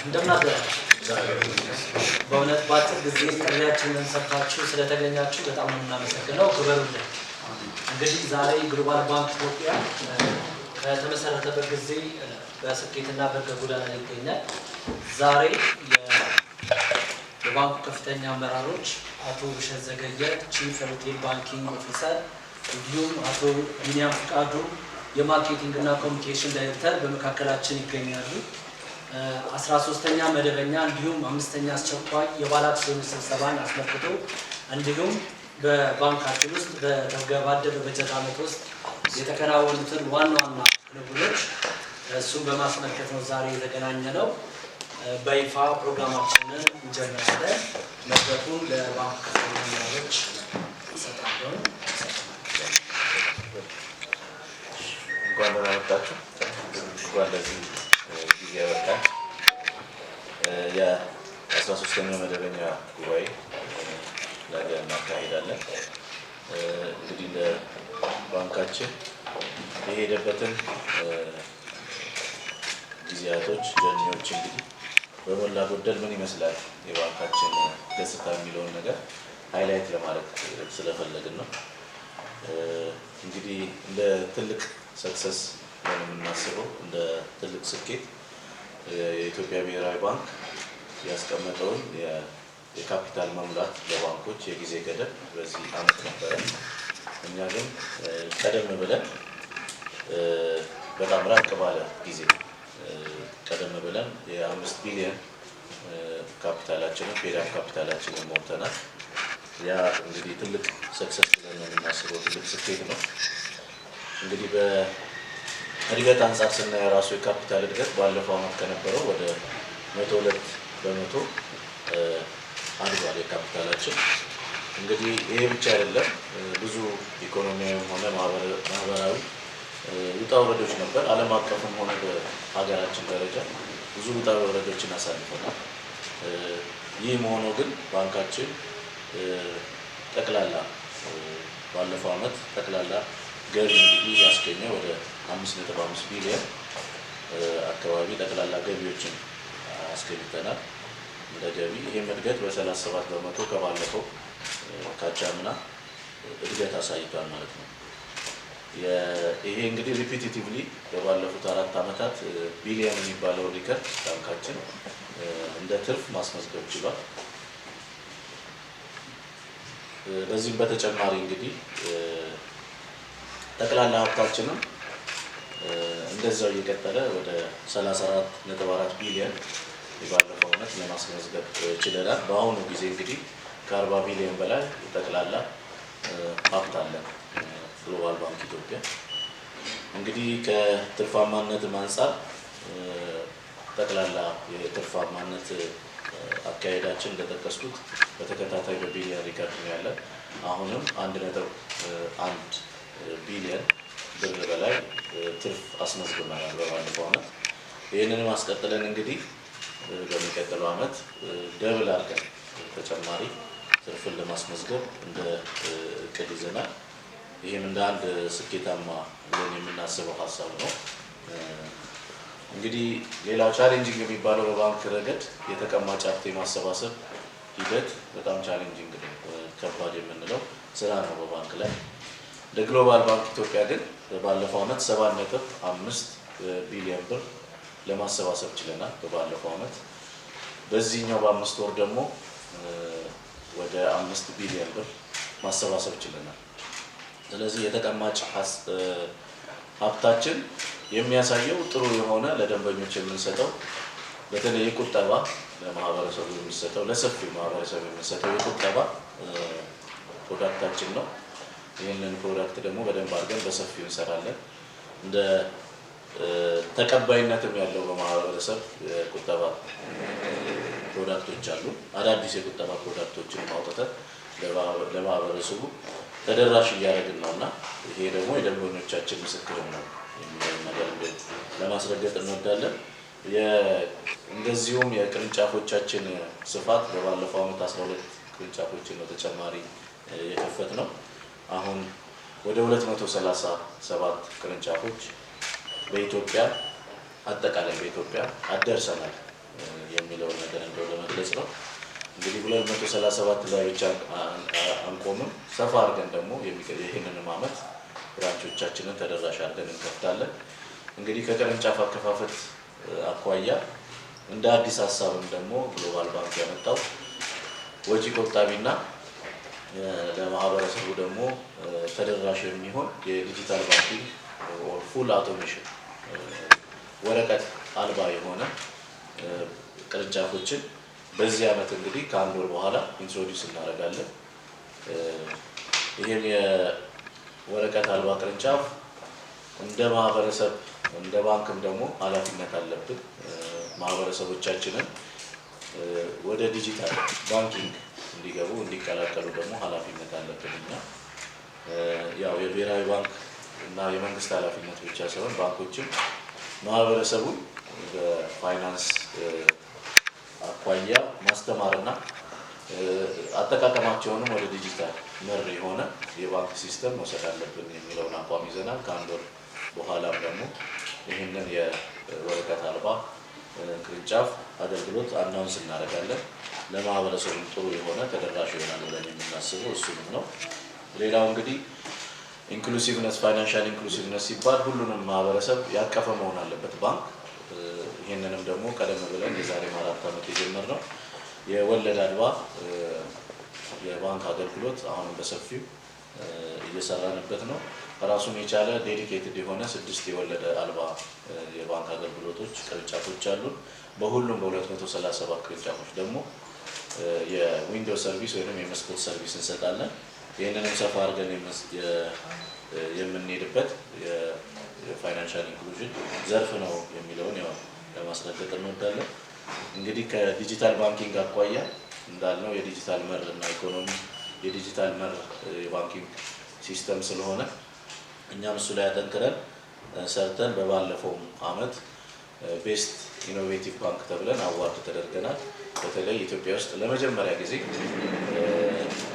እንደምናደራችሁ በእውነት ባጭር ጊዜ ጥሪያችንን ሰጥታችሁ ስለተገኛችሁ በጣም ነው የምናመሰግነው። ክበሩልን። እንግዲህ ዛሬ ግሎባል ባንክ ኢትዮጵያ ከተመሰረተበት ጊዜ በስኬትና በጎዳና ላይ ይገኛል። ዛሬ የባንኩ ከፍተኛ አመራሮች አቶ ብሸት ዘገየ ቺፍ ሪቴል ባንኪንግ ኦፊሰር፣ እንዲሁም አቶ ቢኒያም ፍቃዱ የማርኬቲንግ እና ኮሚኒኬሽን ዳይሬክተር በመካከላችን ይገኛሉ። 13ኛ መደበኛ እንዲሁም 5ኛ አስቸኳይ የባለ አክሲዮን ስብሰባን አስመልክቶ እንዲሁም በባንካችን ውስጥ በተገባደደው በጀት ዓመት ውስጥ የተከናወኑትን ዋና ዋና ክንውኖች እሱን በማስመልከት ነው ዛሬ የተገናኘ ነው። በይፋ ፕሮግራማችንን እንጀምራለን። መድረኩን ለባንክ ከፍተኛ አመራሮች እሰጣለሁ። እንኳን ደህና መጣችሁ። እንኳን ለዚህ ጊዜ ያበቃን። የ13ኛው መደበኛ ጉባኤ ነገ እናካሂዳለን። እንግዲህ ለባንካችን የሄደበትን ጊዜያቶች ጀርኒዎች እንግዲህ በሞላ ጎደል ምን ይመስላል የባንካችን ገጽታ የሚለውን ነገር ሃይላይት ለማድረግ ስለፈለግን ነው። እንግዲህ እንደ ትልቅ ሰክሰስ ነው የምናስበው፣ እንደ ትልቅ ስኬት የኢትዮጵያ ብሔራዊ ባንክ ያስቀመጠውን የካፒታል መሙላት ለባንኮች የጊዜ ገደብ በዚህ ዓመት ነበረ። እኛ ግን ቀደም ብለን በጣም ራቅ ባለ ጊዜ ቀደም ብለን የ5 ቢሊዮን ካፒታላችንን ፔዳም ካፒታላችንን ሞልተናል። ያ እንግዲህ ትልቅ ሰክሰስ ብለን ነው የምናስበው፣ ትልቅ ስኬት ነው። እንግዲህ በእድገት አንጻር ስናይ የራሱ የካፒታል እድገት ባለፈው ዓመት ከነበረው ወደ 102% አድጓል የካፒታላችን። እንግዲህ ይሄ ብቻ አይደለም፣ ብዙ ኢኮኖሚያዊም ሆነ ማህበራዊ ውጣ ውረዶች ነበር። ዓለም አቀፍም ሆነ በሀገራችን ደረጃ ብዙ ውጣ ውረዶችን አሳልፈናል። ይህ መሆኑ ግን ባንካችን ጠቅላላ ባለፈው ዓመት ጠቅላላ ገቢ እንግዲህ ያስገኘ ወደ 5.5 ቢሊዮን አካባቢ ጠቅላላ ገቢዎችን አስገኝተናል እንደ ገቢ። ይህም እድገት በ37% ከባለፈው ካቻምና እድገት አሳይቷል ማለት ነው። ይሄ እንግዲህ ሪፒቲቲቭሊ በባለፉት 4 ዓመታት ቢሊዮን የሚባለው ሪከርድ ባንካችን እንደ ትርፍ ማስመዝገብ ችሏል። በዚህም በተጨማሪ እንግዲህ ጠቅላላ ሀብታችንም እንደዛው እየቀጠለ ወደ 34.4 ቢሊዮን የባለፈው ዓመት ለማስመዝገብ ችለናል። በአሁኑ ጊዜ እንግዲህ ከ40 ቢሊዮን በላይ ጠቅላላ ሀብት አለን ግሎባል ባንክ ኢትዮጵያ። እንግዲህ ከትርፋማነት አንጻር ጠቅላላ የትርፋማነት አካሄዳችን እንደጠቀስኩት በተከታታይ በቢሊዮን ሪከርድ ነው ያለን። አሁንም 1.1 ቢሊዮን ብር በላይ ትርፍ አስመዝግበናል በባለፈው ዓመት። ይህንን ማስቀጥለን እንግዲህ በሚቀጥለው ዓመት ደብል አድርገን ተጨማሪ ትርፍን ለማስመዝገብ እንደ እቅድ ይዘናል። ይህም እንደ አንድ ስኬታማ ብለን የምናስበው ሀሳብ ነው። እንግዲህ ሌላው ቻሌንጂንግ የሚባለው በባንክ ረገድ የተቀማጭ ሀብት የማሰባሰብ ሂደት በጣም ቻሌንጂንግ ነው፣ ከባድ የምንለው ስራ ነው በባንክ ላይ። እንደ ግሎባል ባንክ ኢትዮጵያ ግን ባለፈው ዓመት 7.5 ቢሊዮን ብር ለማሰባሰብ ችለናል በባለፈው ዓመት። በዚህኛው በ5 ወር ደግሞ ወደ 5 ቢሊዮን ብር ማሰባሰብ ችለናል። ስለዚህ የተቀማጭ ሀብታችን የሚያሳየው ጥሩ የሆነ ለደንበኞች የምንሰጠው በተለይ የቁጠባ ለማህበረሰቡ የሚሰጠው ለሰፊው ማህበረሰብ የሚሰጠው የቁጠባ ፕሮዳክታችን ነው። ይህንን ፕሮዳክት ደግሞ በደንብ አድርገን በሰፊው እንሰራለን። እንደ ተቀባይነትም ያለው በማህበረሰብ የቁጠባ ፕሮዳክቶች አሉ። አዳዲስ የቁጠባ ፕሮዳክቶችን ማውጣት ለማህበረሰቡ ተደራሽ እያደረግን ነውና ይሄ ደግሞ የደንበኞቻችን ምስክር ነው የሚለውን ነገር ለማስረገጥ እንወዳለን። እንደዚሁም የቅርንጫፎቻችን ስፋት በባለፈው ዓመት 12 ቅርንጫፎችን ነው ተጨማሪ የከፈት ነው። አሁን ወደ 237 ቅርንጫፎች በኢትዮጵያ አጠቃላይ በኢትዮጵያ አደርሰናል አድርገን እንደው ለመግለጽ ነው። እንግዲህ 237 ላይ ብቻ አንቆምም። ሰፋ አድርገን ደግሞ ይሄንን ዓመት ብራንቾቻችንን ተደራሽ አድርገን እንከፍታለን። እንግዲህ ከቅርንጫፍ አከፋፈት አኳያ እንደ አዲስ ሀሳብም ደግሞ ግሎባል ባንክ ያመጣው ወጪ ቆጣቢና ለማህበረሰቡ ደግሞ ተደራሽ የሚሆን የዲጂታል ባንኪንግ ፉል አውቶሜሽን ወረቀት አልባ የሆነ ቅርንጫፎችን በዚህ ዓመት እንግዲህ ከአንድ ወር በኋላ ኢንትሮዲውስ እናደርጋለን። ይህም የወረቀት አልባ ቅርንጫፍ እንደ ማህበረሰብ እንደ ባንክም ደግሞ ኃላፊነት አለብን። ማህበረሰቦቻችንን ወደ ዲጂታል ባንኪንግ እንዲገቡ እንዲቀላቀሉ ደግሞ ኃላፊነት አለብን እና ያው የብሔራዊ ባንክ እና የመንግስት ኃላፊነት ብቻ ሳይሆን ባንኮችም ማህበረሰቡን በፋይናንስ አኳያ ማስተማርና አጠቃቀማቸውንም ወደ ዲጂታል መር የሆነ የባንክ ሲስተም መውሰድ አለብን የሚለውን አቋም ይዘናል። ከአንድ ወር በኋላም ደግሞ ይህንን የወረቀት አልባ ቅርንጫፍ አገልግሎት አናውንስ እናደርጋለን። ለማህበረሰቡ ጥሩ የሆነ ተደራሽ ይሆናል ብለን የምናስበው እሱንም ነው። ሌላው እንግዲህ ኢንክሉሲቭነስ ፋይናንሻል ኢንክሉሲቭነስ ሲባል ሁሉንም ማህበረሰብ ያቀፈ መሆን አለበት ባንክ። ይህንንም ደግሞ ቀደም ብለን የዛሬ 4 ዓመት የጀመርነው የወለድ አልባ የባንክ አገልግሎት አሁንም በሰፊው እየሰራንበት ነው። ራሱን የቻለ ዴዲኬትድ የሆነ 6 የወለድ አልባ የባንክ አገልግሎቶች ቅርንጫፎች አሉ። በሁሉም በ237 ቅርንጫፎች ደግሞ የዊንዶው ሰርቪስ ወይም የመስኮት ሰርቪስ እንሰጣለን። ይህንንም ሰፋ አድርገን የምንሄድበት የፋይናንሻል ኢንክሉዥን ዘርፍ ነው የሚለውን ያው ለማስረገጥ እንወዳለን። እንግዲህ ከዲጂታል ባንኪንግ አኳያ እንዳልነው የዲጂታል መር እና ኢኮኖሚ የዲጂታል መር የባንኪንግ ሲስተም ስለሆነ እኛም እሱ ላይ አጠንክረን ሰርተን በባለፈው ዓመት ቤስት ኢኖቬቲቭ ባንክ ተብለን አዋርድ ተደርገናል። በተለይ ኢትዮጵያ ውስጥ ለመጀመሪያ ጊዜ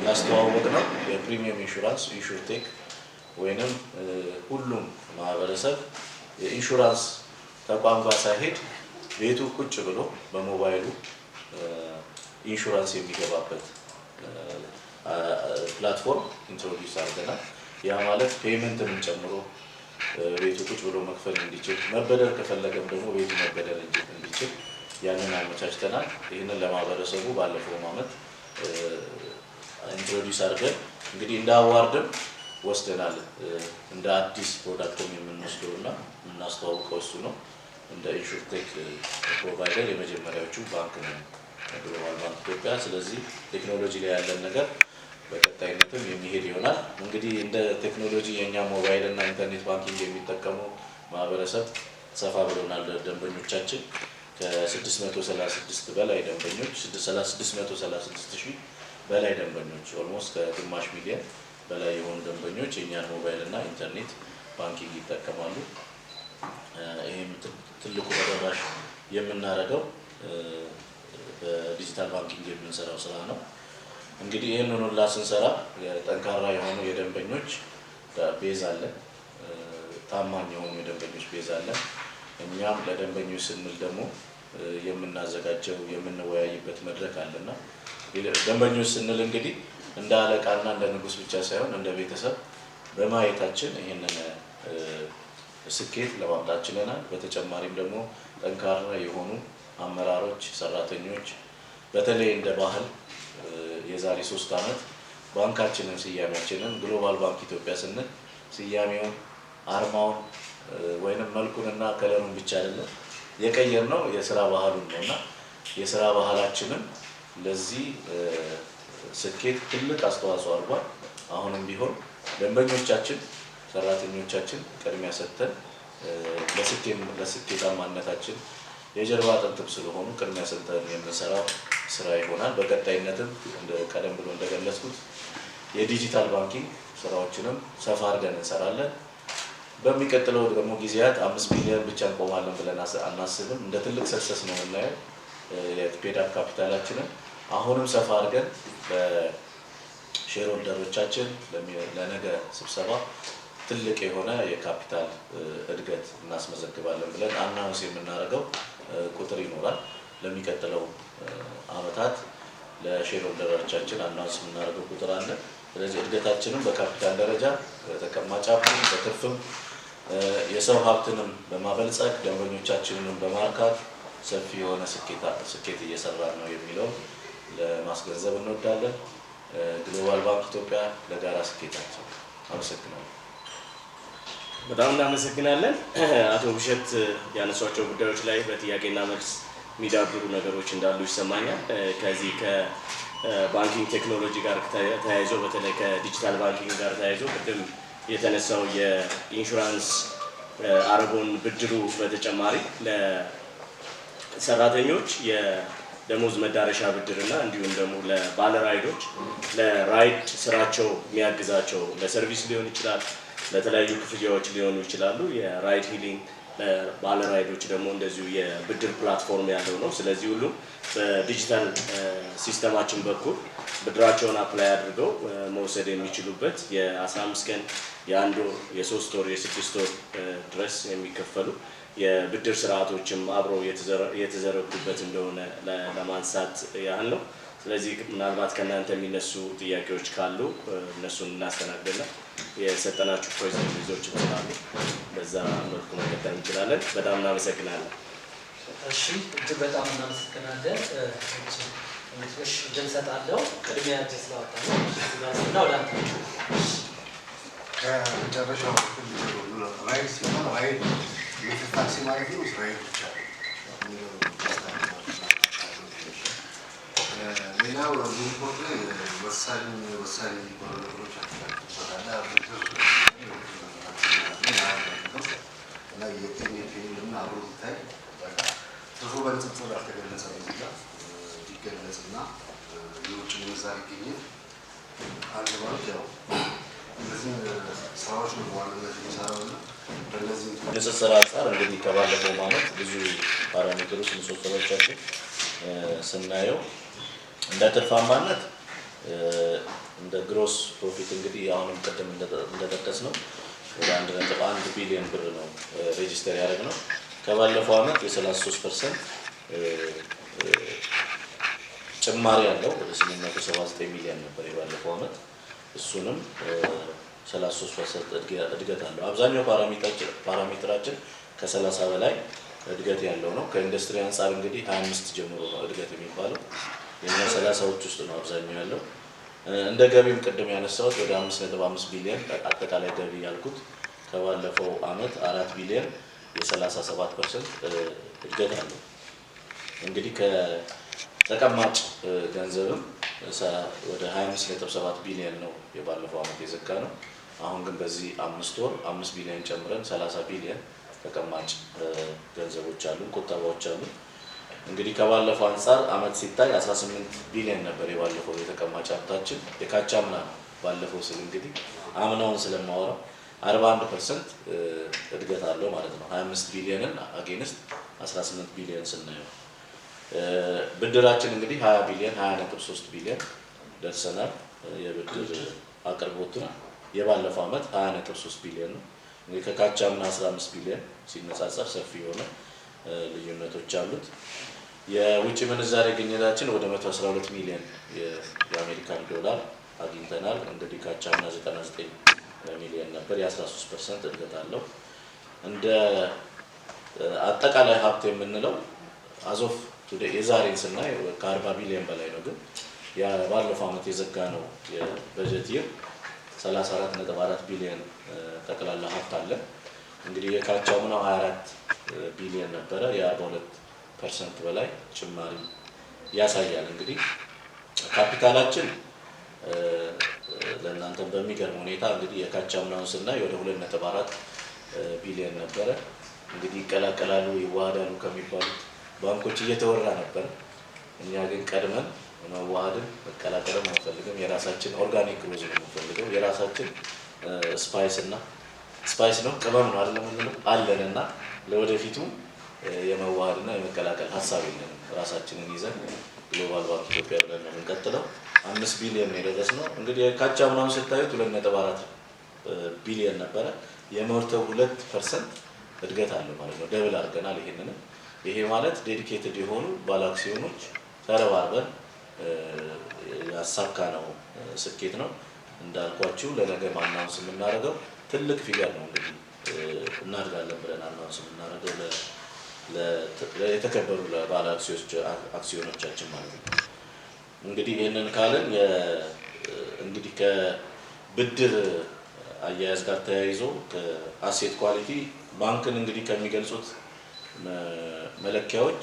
ያስተዋወቅነው የፕሪሚየም ኢንሹራንስ ኢንሹርቴክ ወይንም ሁሉም ማህበረሰብ የኢንሹራንስ ተቋም ጋር ሳይሄድ ቤቱ ቁጭ ብሎ በሞባይሉ ኢንሹራንስ የሚገባበት ፕላትፎርም ኢንትሮዲውስ አድርገናል። ያ ማለት ፔይመንትንም ጨምሮ ቤቱ ቁጭ ብሎ መክፈል እንዲችል፣ መበደር ከፈለገም ደግሞ ቤቱ መበደር እንዲችል ያንን አመቻችተናል። ይህንን ለማህበረሰቡ ባለፈው ዓመት ኢንትሮዲውስ አድርገን እንግዲህ እንደ አዋርድም ወስደናል። እንደ አዲስ ፕሮዳክትም የምንወስደውና የምናስተዋውቀው እሱ ነው። እንደ ኢንሹርቴክ ፕሮቫይደር የመጀመሪያዎቹ ባንክ ነው ግሎባል ባንክ ኢትዮጵያ። ስለዚህ ቴክኖሎጂ ላይ ያለን ነገር በቀጣይነትም የሚሄድ ይሆናል። እንግዲህ እንደ ቴክኖሎጂ የኛ ሞባይል እና ኢንተርኔት ባንኪንግ የሚጠቀሙ ማህበረሰብ ሰፋ ብሎናል። ደንበኞቻችን ከ636 በላይ ደንበኞች 636,000 በላይ ደንበኞች ኦልሞስት ከግማሽ ሚሊዮን በላይ የሆኑ ደንበኞች የኛን ሞባይል እና ኢንተርኔት ባንኪንግ ይጠቀማሉ። ይህም ትልቁ ተደራሽ የምናደርገው በዲጂታል ባንኪንግ የምንሰራው ስራ ነው። እንግዲህ ይህንን ሁላ ስንሰራ ጠንካራ የሆኑ የደንበኞች ቤዝ አለን፣ ታማኝ የሆኑ የደንበኞች ቤዝ አለን። እኛም ለደንበኞች ስንል ደግሞ የምናዘጋጀው የምንወያይበት መድረክ አለና ደንበኞች ስንል እንግዲህ እንደ አለቃና እንደ ንጉስ ብቻ ሳይሆን እንደ ቤተሰብ በማየታችን ይህንን ስኬት ለማምጣት ችለናል። በተጨማሪም ደግሞ ጠንካራ የሆኑ አመራሮች፣ ሰራተኞች በተለይ እንደ ባህል የዛሬ 3 ዓመት ባንካችንን ስያሜያችንን ግሎባል ባንክ ኢትዮጵያ ስንል ስያሜውን አርማውን ወይንም መልኩንና ከለሩን ብቻ አይደለም የቀየርነው የስራ ባህሉን ነውና የስራ ባህላችንን ለዚህ ስኬት ትልቅ አስተዋጽኦ አድርጓል። አሁንም ቢሆን ደንበኞቻችን፣ ሰራተኞቻችን ቅድሚያ ሰጥተን ለስኬታማነታችን የጀርባ አጥንት ስለሆኑ ቅድሚያ ሰጥተን የምንሰራው ስራ ይሆናል። በቀጣይነትም ቀደም ብሎ እንደገለጽኩት የዲጂታል ባንኪንግ ስራዎችንም ሰፋ አድርገን እንሰራለን። በሚቀጥለው ደግሞ ጊዜያት 5 ቢሊዮን ብቻ እንቆማለን ብለን አናስብም። እንደ ትልቅ ሰክሰስ ነው የምናየው የፔዳፕ ካፒታላችንን አሁንም ሰፋ አድርገን በሼር ሆልደሮቻችን ለነገ ስብሰባ ትልቅ የሆነ የካፒታል እድገት እናስመዘግባለን ብለን አናውንስ የምናደርገው ቁጥር ይኖራል። ለሚቀጥለው አመታት ለሼርሆልደሮቻችን አናውንስ የምናደርገው ቁጥር አለ። ስለዚህ እድገታችንም በካፒታል ደረጃ በተቀማጭ ሀብትም በትርፍም የሰው ሀብትንም በማበልጸግ ደንበኞቻችንንም በማርካት ሰፊ የሆነ ስኬት እየሰራን ነው የሚለው ለማስገንዘብ እንወዳለን። ግሎባል ባንክ ኢትዮጵያ ለጋራ ስኬታችን። አመሰግናለሁ። በጣም እናመሰግናለን። አቶ ውብሸት ያነሷቸው ጉዳዮች ላይ በጥያቄና መልስ የሚዳብሩ ነገሮች እንዳሉ ይሰማኛል። ከዚህ ከባንኪንግ ቴክኖሎጂ ጋር ተያይዞ በተለይ ከዲጂታል ባንኪንግ ጋር ተያይዞ ቅድም የተነሳው የኢንሹራንስ አረቦን ብድሩ በተጨማሪ ለሰራተኞች የደሞዝ መዳረሻ ብድርና እንዲሁም ደግሞ ለባለራይዶች ለራይድ ስራቸው የሚያግዛቸው ለሰርቪስ ሊሆን ይችላል፣ ለተለያዩ ክፍያዎች ሊሆኑ ይችላሉ። የራይድ ሂሊንግ ባለራይዶች ደግሞ እንደዚሁ የብድር ፕላትፎርም ያለው ነው። ስለዚህ ሁሉም በዲጂታል ሲስተማችን በኩል ብድራቸውን አፕላይ አድርገው መውሰድ የሚችሉበት የ15 ቀን የ1 ወር የ3 ወር የ6 ወር ድረስ የሚከፈሉ የብድር ስርዓቶችም አብረው የተዘረጉበት እንደሆነ ለማንሳት ያህል ነው። ስለዚህ ምናልባት ከእናንተ የሚነሱ ጥያቄዎች ካሉ እነሱን እናስተናግድና የሰጠናችሁ ፕሬዘንቴሽኖች ስላሉ በዛ መልኩ መቀጠል እንችላለን። በጣም እናመሰግናለን። እሺ፣ እጅግ በጣም እናመሰግናለን። እሺ፣ ድል ሰጣለሁ። ቅድሚያ እጅ ስላወጣለሁ እና ወደ አንተ ከመጨረሻው ራይድ ሲሆን ራይድ ታክሲ ማለት ነው። ራይድ ብቻ ሌላው ሪፖርት ላይ ወሳኝ የሚባሉ ነገሮች እና የቴክኒክና አብሮ ሲታይ ትርፉ በንጽጽር አልተገለጸም። እዚህ ጋር ሊገለጽና የውጭ ምንዛሪ ግኝት አንድ ማለት ያው እነዚህ ስራዎች ነው በዋናነት የሚሰራውና በእነዚህ ንጽጽር አንጻር እንግዲህ ከባለፈው ማለት ብዙ ፓራሜትሮች ንጽጽሮቻችን ስናየው እንደ ትርፋማነት እንደ ግሮስ ፕሮፊት እንግዲህ አሁንም ቀደም እንደጠቀስ ነው ወደ 1.1 ቢሊዮን ብር ነው ሬጂስተር ያደረግነው። ከባለፈው አመት የ33% ጭማሪ ያለው ወደ 879 ሚሊዮን ነበር የባለፈው አመት። እሱንም 33% እድገት አለው። አብዛኛው ፓራሜትራችን ከ30 በላይ እድገት ያለው ነው። ከኢንዱስትሪ አንጻር እንግዲህ 25 ጀምሮ ነው እድገት የሚባለው። የኛ 30ዎች ውስጥ ነው አብዛኛው ያለው። እንደ ገቢም ቅድም ያነሳሁት ወደ 5.5 ቢሊዮን አጠቃላይ ገቢ ያልኩት ከባለፈው አመት 4 ቢሊዮን የ37% እድገት አለው። እንግዲህ ከተቀማጭ ተቀማጭ ገንዘብም ወደ 25.7 ቢሊዮን ነው የባለፈው አመት የዘጋ ነው። አሁን ግን በዚህ 5 ወር 5 ቢሊዮን ጨምረን 30 ቢሊዮን ተቀማጭ ገንዘቦች አሉ፣ ቁጠባዎች አሉ። እንግዲህ ከባለፈው አንጻር አመት ሲታይ 18 ቢሊዮን ነበር የባለፈው የተቀማጭ ሀብታችን። የካቻምና ባለፈው ስል እንግዲህ አምናውን ስለማወራው 41% እድገት አለው ማለት ነው። 25 ቢሊዮንን አጌንስት 18 ቢሊዮን ስናየው ብድራችን እንግዲህ 20 ቢሊዮን 20.3 ቢሊዮን ደርሰናል። የብድር አቅርቦቱ የባለፈው አመት 20.3 ቢሊዮን ነው። እንግዲህ ከካቻምና 15 ቢሊዮን ሲነጻጸር ሰፊ የሆነ ልዩነቶች አሉት። የውጭ ምንዛሬ ግኝታችን ወደ 112 ሚሊዮን የአሜሪካን ዶላር አግኝተናል። እንግዲህ ካቻምና 99 ሚሊዮን ነበር፣ የ13% እድገት አለው። እንደ አጠቃላይ ሀብት የምንለው አዞፍ ቱዴይ የዛሬን ስናይ ከ40 ቢሊዮን በላይ ነው። ግን ያ ባለፈው አመት የዘጋ ነው የበጀት ይር 34.4 ቢሊዮን ጠቅላላ ሀብት አለ። እንግዲህ የካቻምናው 24 ቢሊዮን ነበረ፣ የ42% በላይ ጭማሪ ያሳያል። እንግዲህ ካፒታላችን ለእናንተ በሚገርም ሁኔታ እንግዲህ የካቻምናውን ስናይ ወደ 2.4 ቢሊዮን ነበረ። እንግዲህ ይቀላቀላሉ ይዋሃዳሉ ከሚባሉት ባንኮች እየተወራ ነበር። እኛ ግን ቀድመን መዋሃድን መቀላቀልም አንፈልግም። የራሳችን ኦርጋኒክ ግሮዝ ነው የምንፈልገው። የራሳችን ስፓይስ ነው ቅመም ነው አይደለም እንለው አለንና ለወደፊቱ የመዋሃድና የመቀላቀል ሀሳብ የለንም። ራሳችንን ይዘን ግሎባል ባንክ ኢትዮጵያ ብለን ነው የምንቀጥለው። 5 ቢሊዮን ነው የደረስነው። እንግዲህ ካቻምናውን ስታዩት 2.4 ቢሊዮን ነበረ። የመርተው 2% እድገት አለ ማለት ነው። ደብል አድርገናል። ይሄንን ይሄ ማለት ዴዲኬትድ የሆኑ ባለአክሲዮኖች ተረባርበን ያሳካነው ስኬት ነው። እንዳልኳችሁ ለነገ አናውንስ የምናደርገው ትልቅ ፊገር ነው። እንግዲህ እናድጋለን ብለን አናውንስ የምናደርገው የተከበሩ ባለ አክሲዮኖቻችን ማለት ነው። እንግዲህ ይሄንን ካለን እንግዲህ ከብድር አያያዝ ጋር ተያይዞ ከአሴት ኳሊቲ ባንክን እንግዲህ ከሚገልጹት መለኪያዎች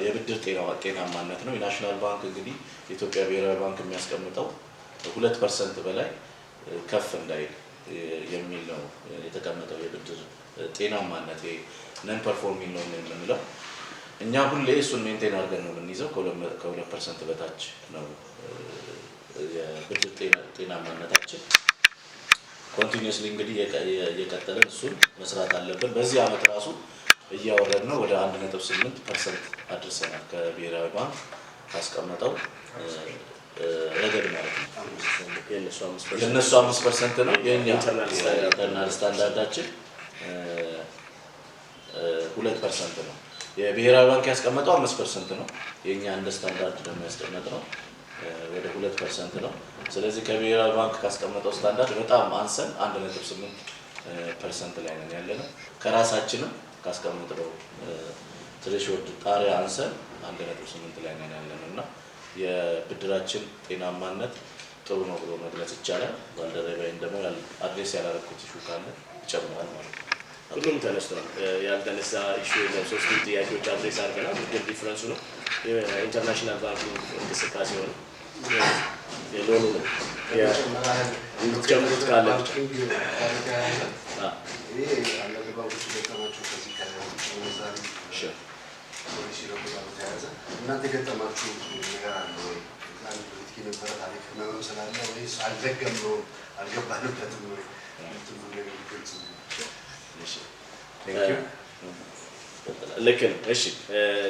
የብድር ጤናማነት ነው። የናሽናል ባንክ እንግዲህ የኢትዮጵያ ብሔራዊ ባንክ የሚያስቀምጠው 2% በላይ ከፍ እንዳይል የሚል ነው የተቀመጠው የብድር ጤናማነት ነን ፐርፎርሚንግ ነው የምንለው። እኛ ሁሌ እሱን ሜንቴን አድርገን ነው የምንይዘው። ከ2% በታች ነው የብድር ጤናማነታችን። ኮንቲኒዩስሊ እንግዲህ የቀጠለን እሱን መስራት አለብን። በዚህ አመት ራሱ እያወረድ ነው ወደ 1.8% አድርሰናል ከብሔራዊ ባንክ ካስቀመጠው ረገድ ማለት ነው። የእነሱ 5% ነው፣ የኛ ኢንተርናል ስታንዳርዳችን 2% ነው። የብሔራዊ ባንክ ያስቀመጠው 5% ነው፣ የኛ እንደ ስታንዳርድ ደግሞ ያስቀመጥነው ወደ 2% ነው። ስለዚህ ከብሔራዊ ባንክ ካስቀመጠው ስታንዳርድ በጣም አንሰን 1.8% ላይ ነን ያለነው። ከራሳችንም ካስቀመጥነው ትሬሽሆልድ ጣሪያ አንሰን 1.8 ላይ ነን ያለነው እና የብድራችን ጤናማነት ጥሩ ነው ብሎ መግለጽ ይቻላል። ባልደረባዬን ደግሞ አድሬስ ያላረኩት ኢሹ ካለ ይጨምራል ማለት ነው። ሁሉም ተነስቷል። ያልተነሳ ኢሹ የለም። ሶስቱ ጥያቄዎች አድሬስ አድርገናል። ግን ዲፍረንሱ ነው የኢንተርናሽናል ባንኪንግ እንቅስቃሴ ሆነ የሎኑ ነው የምትጨምሩት ካለ ብቻ እናንተ ገጠማችሁ ነገር አለ ወይ? አንድ ፖለቲካ የነበረ ታሪክ ምናምን ስላለ ወይስ አልደገምነውም አልገባንበትም ወይ? ልክ ነው። እሺ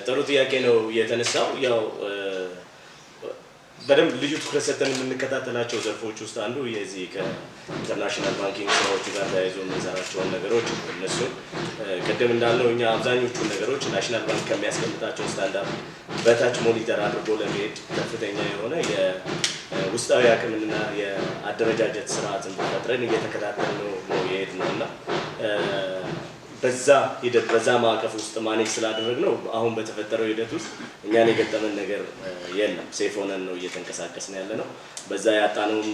ጥሩ ጥያቄ ነው የተነሳው። ያው በደንብ ልዩ ትኩረት ሰጥተን የምንከታተላቸው ዘርፎች ውስጥ አንዱ የዚህ ከኢንተርናሽናል ባንኪንግ ስራዎች ጋር ተያይዞ የምንሰራቸውን ነገሮች እነሱ ቅድም እንዳልነው እኛ አብዛኞቹን ነገሮች ናሽናል ባንክ ከሚያስቀምጣቸው ስታንዳርድ በታች ሞኒተር አድርጎ ለመሄድ ከፍተኛ የሆነ የውስጣዊ አቅምና የአደረጃጀት ስርዓትን ፈጥረን እየተከታተልነው ነው የሄድነው እና በዛ ሂደት በዛ ማዕቀፍ ውስጥ ማኔጅ ስላደረግነው አሁን በተፈጠረው ሂደት ውስጥ እኛን የገጠመን ነገር የለም። ሴፍ ሆነን ነው እየተንቀሳቀስን ያለ ነው። በዛ ያጣነውም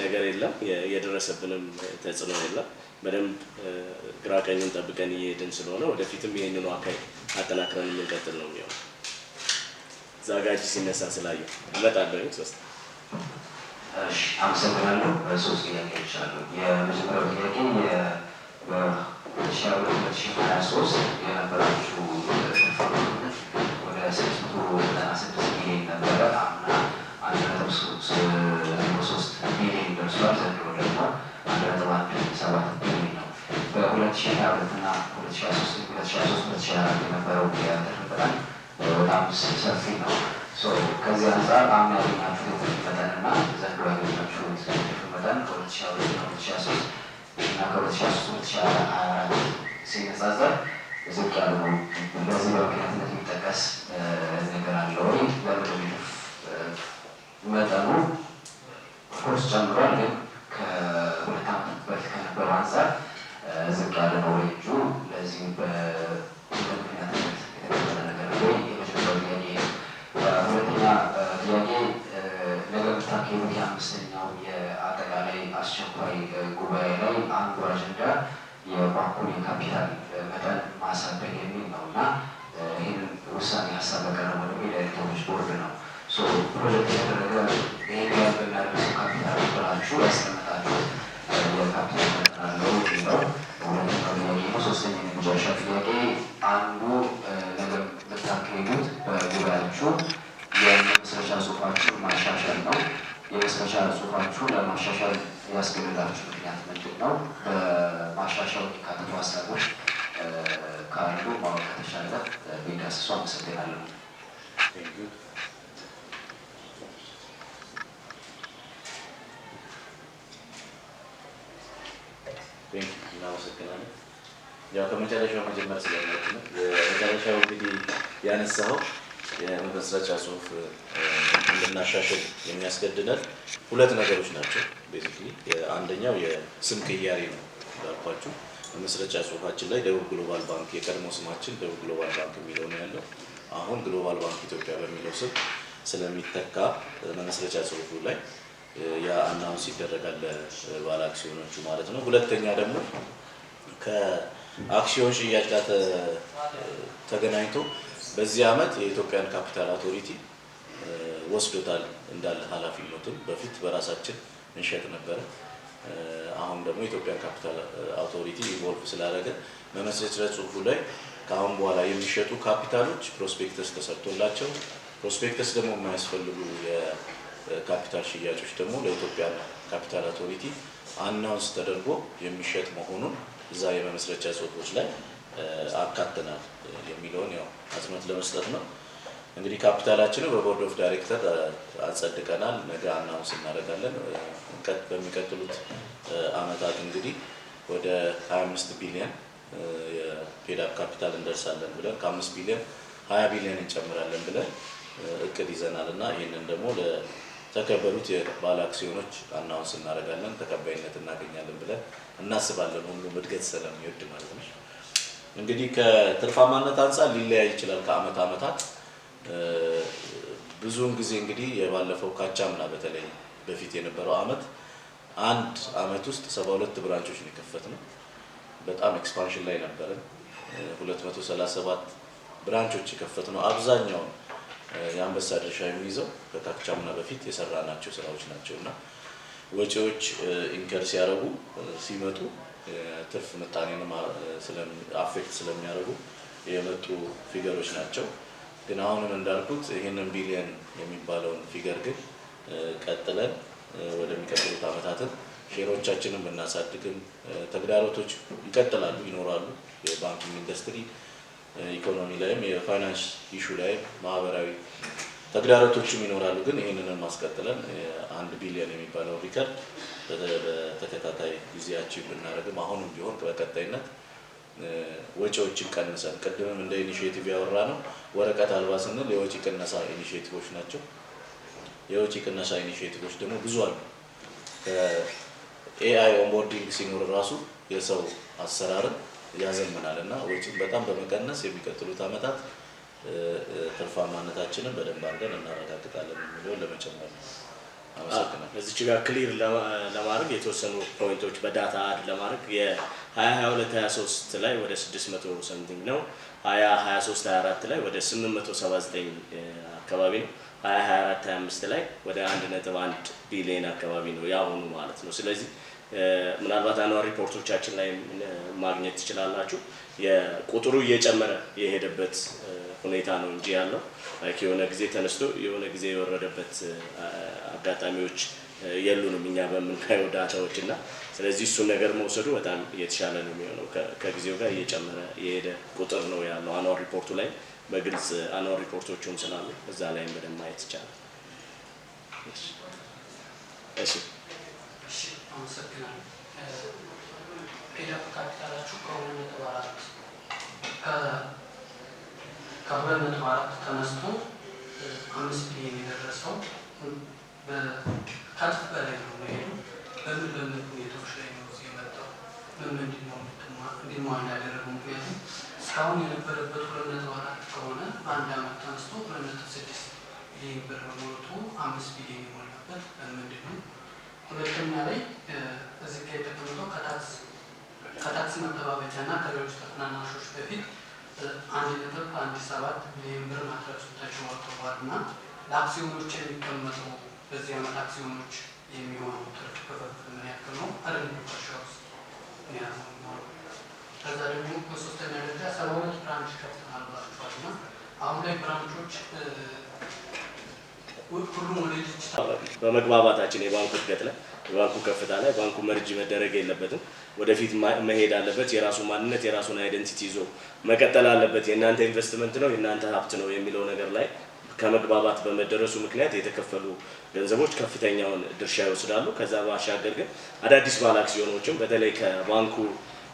ነገር የለም፣ የደረሰብንም ተጽዕኖ የለም። በደንብ ግራ ቀኙን ጠብቀን እየሄድን ስለሆነ ወደፊትም ይሄንኑ አካሄድ አጠናክረን የምንቀጥል ነው የሚሆነው። ዛጋጅ ሲነሳ ስላየው እመጣለሁ። ሶስት አመሰግናለሁ። ሶስት ጥያቄዎች አሉ። የመጀመሪያው ጥያቄ በ2023 የነበራችሁ ወደ 696 ሚሊዮን ነበረ። አምና 1.3 ሚሊዮን ደርሷል። ዘንድሮ ደግሞ 1.17 ሚሊዮን ነው። በ2022 እና 2023 የነበረው የትርፍ መጠን በጣም ሰፊ ነው። ከዚህ አንጻር አምና ያገኛችሁት የትርፍ መጠን እና ዘንድሮ ያገኛችሁት የትርፍ መጠን ከ2022 እና 2023 እና ከ2023-2024 ሲነጻጸር ዝቅ ያለ ነው። በዚህ በምክንያትነት የሚጠቀስ ነገር አለ ወይ? በምድር መጠኑ ፎርስ ጨምሯል፣ ግን ከሁለት ዓመት በፊት ከነበረው አንጻር ዝቅ ያለ ነው ወይ? እጁ ለዚህ በምክንያትነት የተቀበለ ነገር ነው ወይ? የመጀመሪያው ጥያቄ። ሁለተኛ ጥያቄ ነገ የምታካሄዱት የአምስተኛው የአጠቃላይ አስቸኳይ ጉባኤ ላይ አንዱ አጀንዳ የባንኩን የካፒታል መጠን ማሳደግ የሚል ነው እና ይህንን ውሳኔ ሀሳብ ያቀረበው ደግሞ የዳይሬክተሮች ቦርድ ነው። ፕሮጀክት ያደረገ ይህን ያህል በሚያደርሰው ካፒታል ብላችሁ ያስቀመጣችሁት የካፒታል መጠን አለው የሚለው ሁለተኛው ጥያቄ ነው። ሶስተኛ የመጨረሻ ጥያቄ አንዱ ነገ የምታካሄዱት በጉባኤያችሁ የመስረቻ ጽሁፋችሁን ማሻሻል ነው። የመስረቻ ጽሁፋችሁን ለማሻሻል ያስገደዳችሁ ምክንያት ምንድን ነው? በማሻሻል የሚካተቱ ሀሳቦች ካሉ ማወቅ ከተቻለ ቢዳስሱ አመሰግናለሁ። እናመሰግናለን። ያው ከመጨረሻው መጀመር ስለማለት ነው። የመጨረሻው እንግዲህ ያነሳው የመስረቻ ጽሁፍ እንድናሻሽል የሚያስገድደን ሁለት ነገሮች ናቸው። ቤዚክሊ አንደኛው የስም ቅያሬ ነው እንዳልኳችሁ። መስረቻ ጽሁፋችን ላይ ደቡብ ግሎባል ባንክ የቀድሞ ስማችን ደቡብ ግሎባል ባንክ የሚለው ነው ያለው። አሁን ግሎባል ባንክ ኢትዮጵያ በሚለው ስም ስለሚተካ መስረቻ ጽሁፉ ላይ ያ አናውንስ ይደረጋል ለባለ አክሲዮኖቹ ማለት ነው። ሁለተኛ ደግሞ ከአክሲዮን ሽያጭ ጋር ተገናኝቶ በዚህ አመት የኢትዮጵያን ካፒታል አውቶሪቲ ወስዶታል እንዳለ ኃላፊነቱን። በፊት በራሳችን እንሸጥ ነበር። አሁን ደግሞ ኢትዮጵያን ካፒታል አውቶሪቲ ኢንቮልቭ ስላደረገ በመስረቻ ጽሁፉ ላይ ከአሁን በኋላ የሚሸጡ ካፒታሎች ፕሮስፔክተስ ተሰርቶላቸው ፕሮስፔክተስ ደግሞ የማያስፈልጉ የካፒታል ሽያጮች ደግሞ ለኢትዮጵያ ካፒታል አውቶሪቲ አናውንስ ተደርጎ የሚሸጥ መሆኑን እዛ የመመስረቻ ጽሁፎች ላይ አካተናል የሚለውን ያው አጽንኦት ለመስጠት ነው። እንግዲህ ካፒታላችንን በቦርድ ኦፍ ዳይሬክተር አጸድቀናል። ነገ አናውንስ እናደርጋለን። በሚቀጥሉት አመታት እንግዲህ ወደ 25 ቢሊዮን የፔድ አፕ ካፒታል እንደርሳለን ብለን ከ5 ቢሊዮን 20 ቢሊዮን እንጨምራለን ብለን እቅድ ይዘናል እና ይህንን ደግሞ ለተከበሩት የባለ አክሲዮኖች አናውንስ እናደርጋለን። ተቀባይነት እናገኛለን ብለን እናስባለን። ሁሉም እድገት ስለሚወድ ማለት ነው። እንግዲህ ከትርፋማነት አንጻር ሊለያይ ይችላል ከአመት አመታት። ብዙውን ጊዜ እንግዲህ የባለፈው ካቻምና በተለይ በፊት የነበረው አመት አንድ አመት ውስጥ 72 ብራንቾች ነው የከፈትነው። በጣም ኤክስፓንሽን ላይ ነበርን። 237 ብራንቾች የከፈትነው አብዛኛውን የአንበሳ ድርሻ የሚይዘው ከካቻምና በፊት የሰራናቸው ስራዎች ናቸውና ወጪዎች ኢንከር ሲያደርጉ ሲመጡ ትርፍ ምጣኔን አፌክት ስለሚያደርጉ የመጡ ፊገሮች ናቸው። ግን አሁንም እንዳልኩት ይሄንን ቢሊየን የሚባለውን ፊገር ግን ቀጥለን ወደሚቀጥሉት አመታትን ሼሮቻችንን ብናሳድግም ተግዳሮቶች ይቀጥላሉ ይኖራሉ። የባንኪንግ ኢንዱስትሪ ኢኮኖሚ ላይም የፋይናንስ ኢሹ ላይ ማህበራዊ ተግዳሮቶችም ይኖራሉ። ግን ይሄንን ማስቀጥለን 1 ቢሊዮን የሚባለው ሪከርድ በተከታታይ ጊዜያችን ብናደርግም አሁንም ቢሆን በቀጣይነት ወጪዎችን ቀንሰን ቅድምም እንደ ኢኒሺዬቲቭ ያወራ ነው ወረቀት አልባ ስንል የወጪ ቅነሳ ኢኒሺዬቲቮች ናቸው። የወጪ ቅነሳ ኢኒሺዬቲቮች ደግሞ ብዙ አሉ። ኤአይ ኦንቦርዲንግ ሲኖር ራሱ የሰው አሰራርን ያዘምናል እና ወጪን በጣም በመቀነስ የሚቀጥሉት አመታት ትርፋማነታችንን በደንብ አድርገን እናረጋግጣለን የሚለውን ለመጨመር ነው። አመሰግናለሁ። እዚች ጋር ክሊር ለማድረግ የተወሰኑ ፖይንቶች በዳታ አድ ለማድረግ የ2022-23 ላይ ወደ 600 ሰምቲንግ ነው። 2023-24 ላይ ወደ 879 አካባቢ ነው። 2024-25 ላይ ወደ 1.1 ቢሊዮን አካባቢ ነው ያሁኑ ማለት ነው። ስለዚህ ምናልባት አኗል ሪፖርቶቻችን ላይ ማግኘት ትችላላችሁ። የቁጥሩ እየጨመረ የሄደበት ሁኔታ ነው እንጂ ያለው የሆነ ጊዜ ተነስቶ የሆነ ጊዜ የወረደበት አጋጣሚዎች የሉንም እኛ በምናየው ዳታዎች እና ስለዚህ እሱን ነገር መውሰዱ በጣም የተሻለ ነው የሚሆነው። ከጊዜው ጋር እየጨመረ የሄደ ቁጥር ነው ያለው። አኗል ሪፖርቱ ላይ በግልጽ አኗል ሪፖርቶቹም ስላሉ እዛ ላይም በደንብ ማየት ይቻላል። እሺ አመሰግናለሁ። ፔድ አፕ ካፒታላችሁ ከ2.4 ተነስቶ 5 ቢሊዮን የደረሰው ከእጥፍ በላይ ነው የሄደው። በምን ሁኔታዎች ላይ ነው እዚህ የመጣው? ምንድን ነው እንዲሟላ ያደረገው? ምክንያቱም እስካሁን የነበረበት 2.4 ከሆነ በአንድ አመት ተነስቶ 2.6 ቢሊዮን ብር ሞልቶ 5 ቢሊዮን የሞላበት ምንድን ነው? ሁለተኛ ላይ እዚህ ጋር የተቀመጠው ከታክስ መጠባበቂያ እና ከሌሎች ተቀናናሾች በፊት 1.17 ቢሊዮን ብር ማትረፍ ተችሏል እና ለአክሲዮኖች የሚቀመጠው በዚህ አመት አክሲዮኖች የሚሆነው ትርፍ ክፍፍል ምን ያክል ነው? አረንጓዴ ውስጥ ምን ያክል ነው? ከዛ ደግሞ በሶስተኛ ደረጃ 72 ብራንች ከፍተናል ብላችኋል እና አሁን ላይ ብራንቾች ሁሉም ወደ ዲጂታል በመግባባታችን የባንኩ እድገት ላይ የባንኩ ከፍታ ላይ ባንኩ መርጅ መደረግ የለበትም። ወደፊት መሄድ አለበት። የራሱ ማንነት የራሱን አይደንቲቲ ይዞ መቀጠል አለበት። የእናንተ ኢንቨስትመንት ነው የእናንተ ሀብት ነው የሚለው ነገር ላይ ከመግባባት በመደረሱ ምክንያት የተከፈሉ ገንዘቦች ከፍተኛውን ድርሻ ይወስዳሉ። ከዛ ባሻገር ግን አዳዲስ ባለ አክሲዮኖችም በተለይ ከባንኩ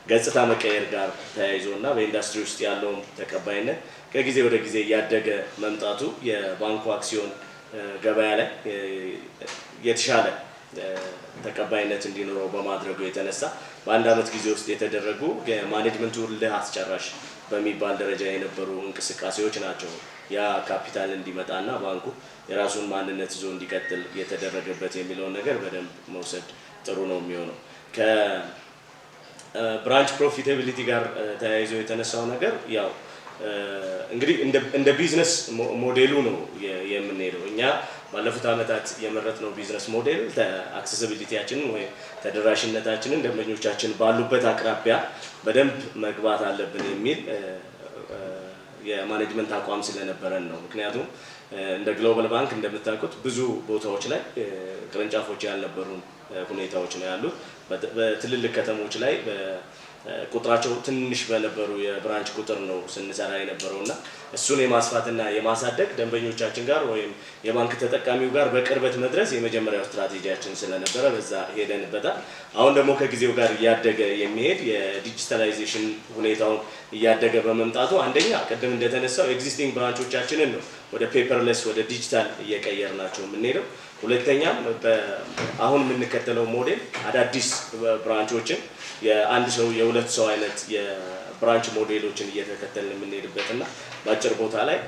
ገጽታ መቀየር ጋር ተያይዞና በኢንዱስትሪ ውስጥ ያለው ተቀባይነት ከጊዜ ወደ ጊዜ እያደገ መምጣቱ የባንኩ አክሲዮን ገበያ ላይ የተሻለ ተቀባይነት እንዲኖረው በማድረጉ የተነሳ በአንድ ዓመት ጊዜ ውስጥ የተደረጉ የማኔጅመንቱ እልህ አስጨራሽ በሚባል ደረጃ የነበሩ እንቅስቃሴዎች ናቸው ያ ካፒታል እንዲመጣና ባንኩ የራሱን ማንነት ይዞ እንዲቀጥል የተደረገበት የሚለውን ነገር በደንብ መውሰድ ጥሩ ነው የሚሆነው። ከብራንች ፕሮፊታቢሊቲ ጋር ተያይዞ የተነሳው ነገር ያው እንግዲህ እንደ ቢዝነስ ሞዴሉ ነው የምንሄደው። እኛ ባለፉት ዓመታት የመረጥነው ቢዝነስ ሞዴል አክሰሲቢሊቲያችንን ወይ ተደራሽነታችንን ደንበኞቻችን ባሉበት አቅራቢያ በደንብ መግባት አለብን የሚል የማኔጅመንት አቋም ስለነበረን ነው። ምክንያቱም እንደ ግሎባል ባንክ እንደምታውቁት ብዙ ቦታዎች ላይ ቅርንጫፎች ያልነበሩን ሁኔታዎች ነው ያሉት። በትልልቅ ከተሞች ላይ ቁጥራቸው ትንሽ በነበሩ የብራንች ቁጥር ነው ስንሰራ የነበረውና እሱን የማስፋትና የማሳደግ ደንበኞቻችን ጋር ወይም የባንክ ተጠቃሚው ጋር በቅርበት መድረስ የመጀመሪያው ስትራቴጂያችን ስለነበረ በዛ ሄደንበታል። አሁን ደግሞ ከጊዜው ጋር እያደገ የሚሄድ የዲጂታላይዜሽን ሁኔታውን እያደገ በመምጣቱ አንደኛ ቅድም እንደተነሳው ኤግዚስቲንግ ብራንቾቻችንን ነው ወደ ፔፐርለስ ወደ ዲጂታል እየቀየርናቸው የምንሄደው። ሁለተኛም አሁን የምንከተለው ሞዴል አዳዲስ ብራንቾችን የአንድ ሰው የሁለት ሰው አይነት የብራንች ሞዴሎችን እየተከተልን የምንሄድበትና በአጭር ቦታ ላይ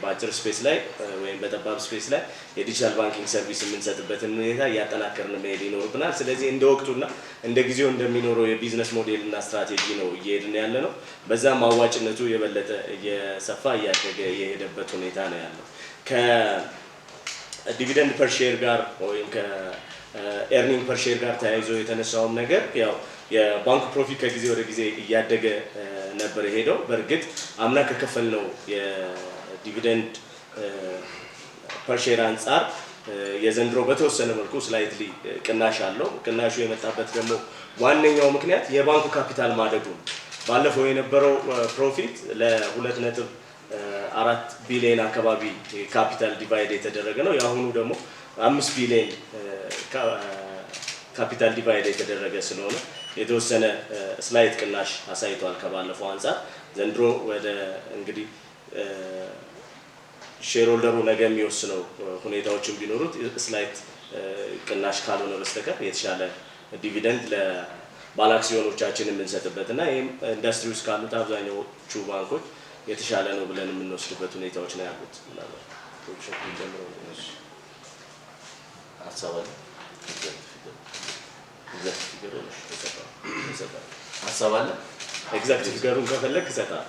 በአጭር ስፔስ ላይ ወይም በጠባብ ስፔስ ላይ የዲጂታል ባንኪንግ ሰርቪስ የምንሰጥበትን ሁኔታ እያጠናከርን መሄድ ይኖርብናል። ስለዚህ እንደ ወቅቱና እንደ ጊዜው እንደሚኖረው የቢዝነስ ሞዴልና ስትራቴጂ ነው እየሄድን ያለ ነው። በዛም አዋጭነቱ የበለጠ እየሰፋ እያደገ የሄደበት ሁኔታ ነው ያለው። ከዲቪደንድ ፐር ሼር ጋር ወይም ከኤርኒንግ ፐር ሼር ጋር ተያይዞ የተነሳውም ነገር ያው የባንኩ ፕሮፊት ከጊዜ ወደ ጊዜ እያደገ ነበር ሄደው። በእርግጥ አምና ከከፈልነው የዲቪደንድ ፐር ሼር አንጻር የዘንድሮ በተወሰነ መልኩ ስላይትሊ ቅናሽ አለው። ቅናሹ የመጣበት ደግሞ ዋነኛው ምክንያት የባንኩ ካፒታል ማደጉ ነው። ባለፈው የነበረው ፕሮፊት ለ2.4 ቢሊዮን አካባቢ ካፒታል ዲቫይድ የተደረገ ነው። የአሁኑ ደግሞ 5 ቢሊዮን ካፒታል ዲቫይድ የተደረገ ስለሆነ የተወሰነ ስላይት ቅናሽ አሳይቷል ከባለፈው አንጻር። ዘንድሮ ወደ እንግዲህ ሼር ሆልደሩ ነገ የሚወስነው ሁኔታዎችን ቢኖሩት ስላይት ቅናሽ ካልሆነ በስተቀር የተሻለ ዲቪደንድ ለባለ አክሲዮኖቻችን የምንሰጥበት እና ይህም ኢንዱስትሪ ውስጥ ካሉት አብዛኛዎቹ ባንኮች የተሻለ ነው ብለን የምንወስድበት ሁኔታዎች ነው ያሉት። ሀሳብ አለ። ኤግዛክት ፊገሩን ከፈለግ ይሰጣል።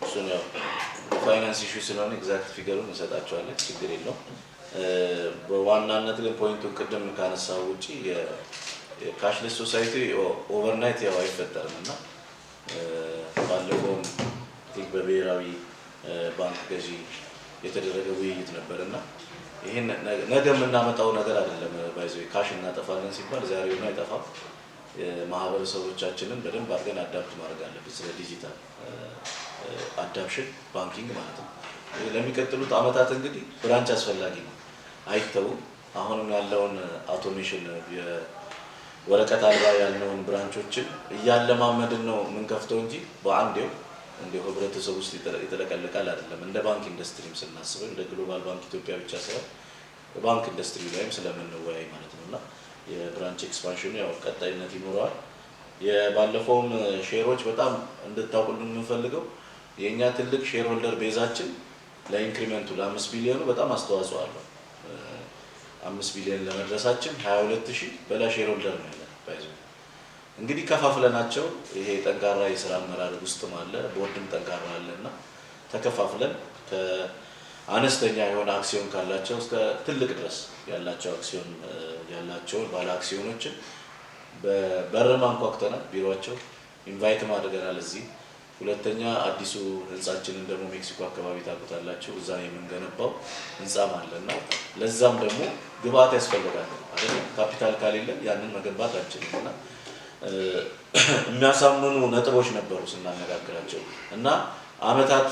እሱን ያው ፋይናንስ ኢሹ ስለሆነ ኤግዛክት ፊገሩን እንሰጣቸዋለን፣ ችግር የለውም። በዋናነት ግን ፖይንቱን ቅድም ካነሳው ውጪ የካሽለስ ሶሳይቲ ኦቨርናይት ያው አይፈጠርም እና ባለፈውም በብሔራዊ ባንክ ገዢ የተደረገ ውይይት ነበር እና ይህን ነገ የምናመጣው ነገር አይደለም። ባይዞ ካሽ እናጠፋለን ሲባል ዛሬውን አይጠፋም። ማህበረሰቦቻችንን በደንብ አድርገን አዳፕት ማድረግ አለብን። ስለ ዲጂታል አዳፕሽን ባንኪንግ ማለት ነው። ለሚቀጥሉት አመታት እንግዲህ ብራንች አስፈላጊ ነው፣ አይተውም። አሁንም ያለውን አውቶሜሽን የወረቀት አልባ ያለውን ብራንቾችን እያለማመድን ነው የምንከፍተው እንጂ በአንዴው እንዲሁ ህብረተሰብ ውስጥ ይጠለቀልቃል አይደለም። እንደ ባንክ ኢንዱስትሪም ስናስበው እንደ ግሎባል ባንክ ኢትዮጵያ ብቻ ሳይሆን ባንክ ኢንዱስትሪ ላይም ስለምንወያይ ማለት ነውና የብራንች ኤክስፓንሽኑ ያው ቀጣይነት ይኖረዋል። የባለፈውም ሼሮች በጣም እንድታውቁልን የምንፈልገው የኛ ትልቅ ሼር ሆልደር ቤዛችን ለኢንክሪመንቱ ለ5 ቢሊዮኑ በጣም አስተዋጽኦ አለው። 5 ቢሊዮን ለመድረሳችን 22000 በላይ ሼር ሆልደር ነው ያለን። ባይዞ እንግዲህ ከፋፍለናቸው ይሄ ጠንካራ የስራ አመራር ውስጥም አለ፣ ቦርድም ጠንካራ አለና ተከፋፍለን አነስተኛ የሆነ አክሲዮን ካላቸው እስከ ትልቅ ድረስ ያላቸው አክሲዮን ያላቸው ባለ አክሲዮኖችን በበር አንኳኩተናል። ቢሮአቸው ኢንቫይት ማድረግናል። እዚህ ሁለተኛ አዲሱ ህንጻችንን ደግሞ ሜክሲኮ አካባቢ ታውቁታላችሁ። እዛ የምንገነባው ህንጻም አለና ለዛም ደግሞ ግብአት ያስፈልጋል አይደል? ካፒታል ካሌለ ያንን መገንባት አንችልምና የሚያሳምኑ ነጥቦች ነበሩ ስናነጋግራቸው እና አመታት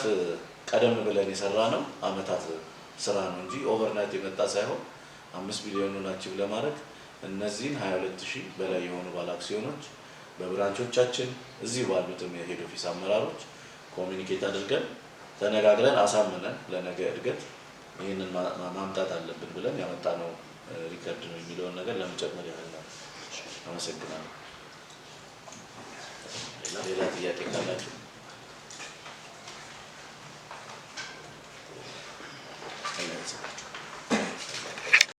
ቀደም ብለን የሰራ ነው አመታት ስራ ነው እንጂ ኦቨርናይት የመጣ ሳይሆን 5 ቢሊዮኑን አቺቭ ለማድረግ እነዚህን 22000 በላይ የሆኑ ባለ አክሲዮኖች በብራንቾቻችን እዚህ ባሉትም የሄድ ኦፊስ አመራሮች ኮሚኒኬት አድርገን ተነጋግረን አሳምነን ለነገ እድገት ይህንን ማምጣት አለብን ብለን ያመጣነው ሪከርድ ነው የሚለውን ነገር ለመጨመር ያህል ነው። አመሰግናለሁ። ሌላ ጥያቄ ካላችሁ